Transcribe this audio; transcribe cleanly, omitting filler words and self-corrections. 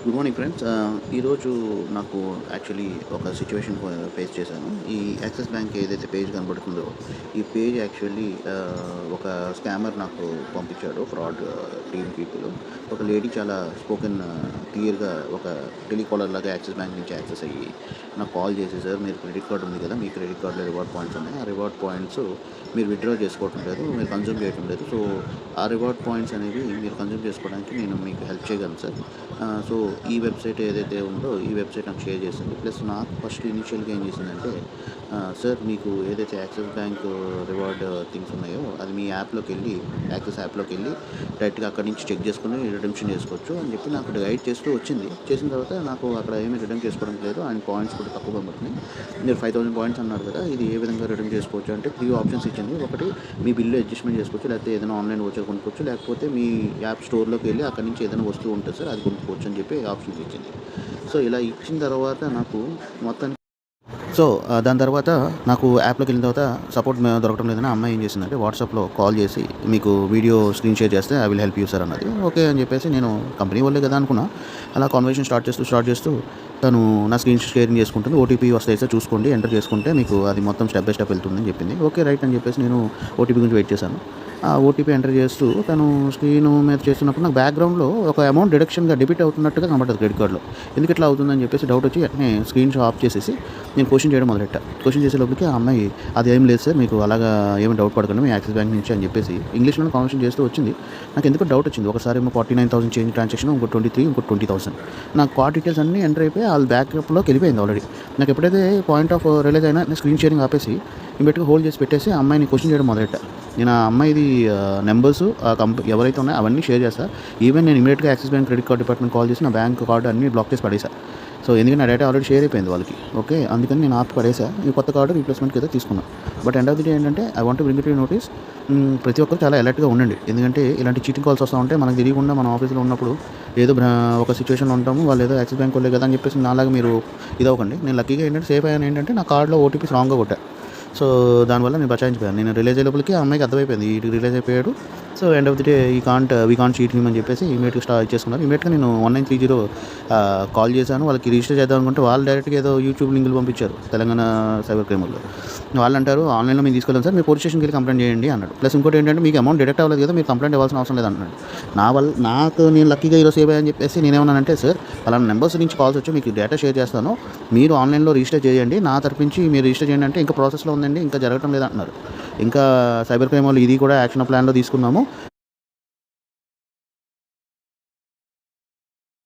Good morning friends. ఈరోజు నాకు actually ఒక సిచ్యువేషన్ ఫేస్ చేశాను. ఈ యాక్సిస్ బ్యాంక్ ఏదైతే పేజ్ కనబడుతుందో, ఈ పేజ్ యాక్చువల్లీ ఒక స్కామర్ నాకు పంపించాడు. Fraud team people. ఒక లేడీ చాలా స్పోకెన్ క్లియర్‌గా ఒక టెలికాలర్ లాగా యాక్సిస్ బ్యాంక్ నుంచి యాక్సెస్ అయ్యి నాకు కాల్ చేసి, "సార్ మీరు క్రెడిట్ కార్డ్ ఉంది కదా! మీ క్రెడిట్ కార్డ్‌లో రివార్డ్ పాయింట్స్ ఉన్నాయి. ఆ రివార్డ్ పాయింట్స్ మీరు విత్‌డ్రా చేసుకోవటం లేదు. మీరు కన్జ్యూమ్ చేయటం లేదు. సో, ఆ రివార్డ్ పాయింట్స్ అనేవి మీరు కన్జ్యూమ్ చేసుకోవడానికి నేను మీకు హెల్ప్ చేయగలను సార్. సో, ఈ వెబ్‌సైట్ ఏదైతే ఉందో ఈ వెబ్‌సైట్ నాకు షేర్ చేసింది. ప్లస్ నాకు ఫస్ట్ ఇనిషియల్‌గా ఏం చేసిందంటే, సార్ మీకు ఏదైతే యాక్సిస్ బ్యాంక్ రివార్డ్ థింగ్స్ ఉన్నాయో అది మీ యాప్‌లోకెళ్ళి యాక్సిస్ యాప్‌లోకెళ్ళి డైరెక్ట్‌గా అక్కడి నుంచి చెక్ చేసుకొని రిడెంప్షన్ చేసుకోవచ్చు" అని చెప్పి నాకు గైడ్ చేస్తూ వచ్చింది. చేసిన తర్వాత నాకు అక్కడ ఏమీ రిడెమ్ చేసుకోవడం లేదు. అండ్ పాయింట్స్ కూడా తక్కువగా పడుతున్నాయి. మీరు 5000 పాయింట్స్ అన్నారు కదా! ఇది ఏ విధంగా రిడెమ్ చేసుకోవచ్చు అంటే 3 ఆప్షన్స్ ఇచ్చింది. ఒకటి మీ బిల్లు అడ్జస్ట్‌మెంట్ చేసుకోవచ్చు, లేకపోతే ఏదైనా ఆన్‌లైన్ వోచర్ కొనుక్కోవచ్చు, లేకపోతే మీ యాప్ స్టోర్‌లోకి వెళ్ళి అక్కడి నుంచి ఏదైనా వస్తువు ఉంటుంది సార్ అది కొనుక్కోవచ్చు అని చెప్పి ఆప్షన్స్ ఇచ్చింది. సో, ఇలా ఇచ్చిన తర్వాత నాకు మొత్తానికి దాని తర్వాత నాకు యాప్‌లోకి వెళ్ళిన తర్వాత సపోర్ట్ దొరకడం లేదని ఆ అమ్మాయి ఏం చేసిందంటే వాట్సాప్‌లో కాల్ చేసి, "మీకు వీడియో స్క్రీన్ షేర్ చేస్తే I will help you sir" అన్నది. ఓకే అని చెప్పేసి నేను కంపెనీ వాళ్ళే కదా అనుకున్నా. అలా కాన్వర్జేషన్ స్టార్ట్ చేస్తూ తను నా స్క్రీన్ షేరింగ్ చేసుకుంటుంది. "ఓటీపీ వస్తాయి సార్, చూసుకోండి, ఎంటర్ చేసుకుంటే మీకు అది మొత్తం స్టెప్ బై స్టెప్ వెళ్తుందని" చెప్పింది. ఓకే, రైట్ అని చెప్పేసి నేను ఓటీపీ గురించి వెయిట్ చేశాను. ఆ ఓటీపీ ఎంటర్ చేస్తూ తను స్క్రీన్ మీద చేస్తున్నప్పుడు నాకు బ్యాక్‌గ్రౌండ్‌లో ఒక అమౌంట్ డెబిట్ అవుతున్నట్టుగా కనబడ్డది క్రెడిట్ కార్డ్‌లో. ఎందుకు ఇట్లా అవుతుందని చెప్పేసి డౌట్ వచ్చి వెంటనే స్క్రీన్ ఆఫ్ చేసేసి నేను క్వెషన్ చేయడం మొదలెట్టా. క్వెషన్ చేసే లోపలికి ఆ అమ్మాయి, "అదేం లేదు సార్, మీకు అలాగా ఏమి డౌట్ పడకండి, మీ యాక్సిస్ బ్యాంక్ నుంచి" అని చెప్పేసి ఇంగ్లీష్‌లోనే కాన్వర్సేషన్ చేస్తూ వచ్చింది. నాకు ఎందుకో డౌట్ వచ్చింది. ఒకసారేమో 49,000 చేంజ్ ట్రాన్సాక్షన్, ఇంకో 23, ఇంకో 20,000. నాకు కార్డ్ డీటెయిల్స్ అన్నీ ఎంటర్ అయిపోయి వాళ్ళ బ్యాకప్‌లోకి వెళ్ళిపోయింది ఆల్రెడీ. నాకు ఎప్పుడైతే పాయింట్ ఆఫ్ రియలైజ్ అయినా నేను స్క్రీన్ షేరింగ్ ఆపేసి ఇమ్మీడియేట్‌గా హోల్డ్ చేసి పెట్టేసి ఆ అమ్మాయిని క్వెషన్ చేయడం మొదలెట్టా. నేను ఆ అమ్మాయిది నెంబర్స్ ఎవరైతే ఉన్నాయో అవన్నీ షేర్ చేస్తా. ఈవెన్ నేను ఇమ్మీడియేట్‌గా axis bank credit card department call చేసి నా బ్యాంక్ కార్డ్ అన్నీ బ్లాక్ చేసి పడేసా. సో, ఎందుకంటే నా డేటా ఆల్రెడీ షేర్ అయిపోయింది వాళ్ళకి. ఓకే, అందుకని నేను ఆపి పడేసా. ఈ కొత్త కార్డు రీప్లేస్‌మెంట్‌కి అయితే తీసుకున్నా. But end of the day ఏంటంటే I want to bring it to notice. ప్రతి ఒక్కరు చాలా అలర్ట్‌గా ఉండండి. ఎందుకంటే ఇలాంటి చీటింగ్ కాల్స్ వస్తూ ఉంటే మనకు తెలియకుండా మన ఆఫీస్‌లో ఉన్నప్పుడు ఏదో ఒక సిచ్యువేషన్‌లో ఉంటాము. వాళ్ళు ఏదో యాక్సిస్ బ్యాంక్ వాళ్ళే కదా అని చెప్పేసి నాలాగా మీరు ఇదవ్వకండి. నేను లక్కీగా ఏంటంటే సేఫ్ అయ్యాను. ఏంటంటే నా కార్డ్‌లో ఓటీపీస్ రాంగ్‌గా కొట్టా. సో, దానివల్ల నేను బచాయించిపోయాను. నేను రియలైజ్ అయ్యే లోపలికి ఆ అమ్మాయికి అర్థమైపోయింది. ఈడు రియలైజ్ అయిపోయాడు. So, end of the day we can't cheat him అని చెప్పేసి ఇమ్మీడియేట్‌గా ఇచ్చేసుకున్నారు. ఇమ్మీడియేట్‌గా నేను 1930 కాల్ చేశాను. వాళ్ళకి రిజిస్టర్ చేద్దాం అనుకుంటే వాళ్ళు డైరెక్ట్‌గా ఏదో యూట్యూబ్ లింకులు పంపించారు తెలంగాణ సైబర్ క్రైమ్ వాళ్ళు. వాళ్ళు అంటారు, "ఆన్‌లైన్‌లో మేము తీసుకెళ్ళాం సార్, మీరు పోలీస్ స్టేషన్‌కి వెళ్ళి కంప్లెయింట్ చేయండి" అన్నాడు. ప్లస్ ఇంకోటి ఏంటంటే, "మీకు అమౌంట్ డిడక్ట్ అవ్వలేదు కదా, మీరు కంప్లెయింట్ ఇవ్వాల్సిన అవసరం లేదు" అన్నాడు. నాకు నేను లక్కీగా ఈరోజు సేవ్ అయ్యాను చెప్పేసి నేనేమన్నానంటే, "సార్ పలానా నెంబర్స్ నుంచి కాల్స్ వచ్చి మీకు డేటా షేర్ చేస్తాను, మీరు ఆన్‌లైన్‌లో రిజిస్టర్ చేయండి, నా తరపు నుంచి మీరు రిజిస్టర్ చేయండి" అంటే, "ఇంకా ప్రాసెస్‌లో ఉందండి, ఇంకా జరగటం లేదు" అంటున్నారు. ఇంకా సైబర్ క్రైమ్ వాళ్ళు ఇది కూడా యాక్షన్ ప్లాన్‌లో తీసుకున్నాము.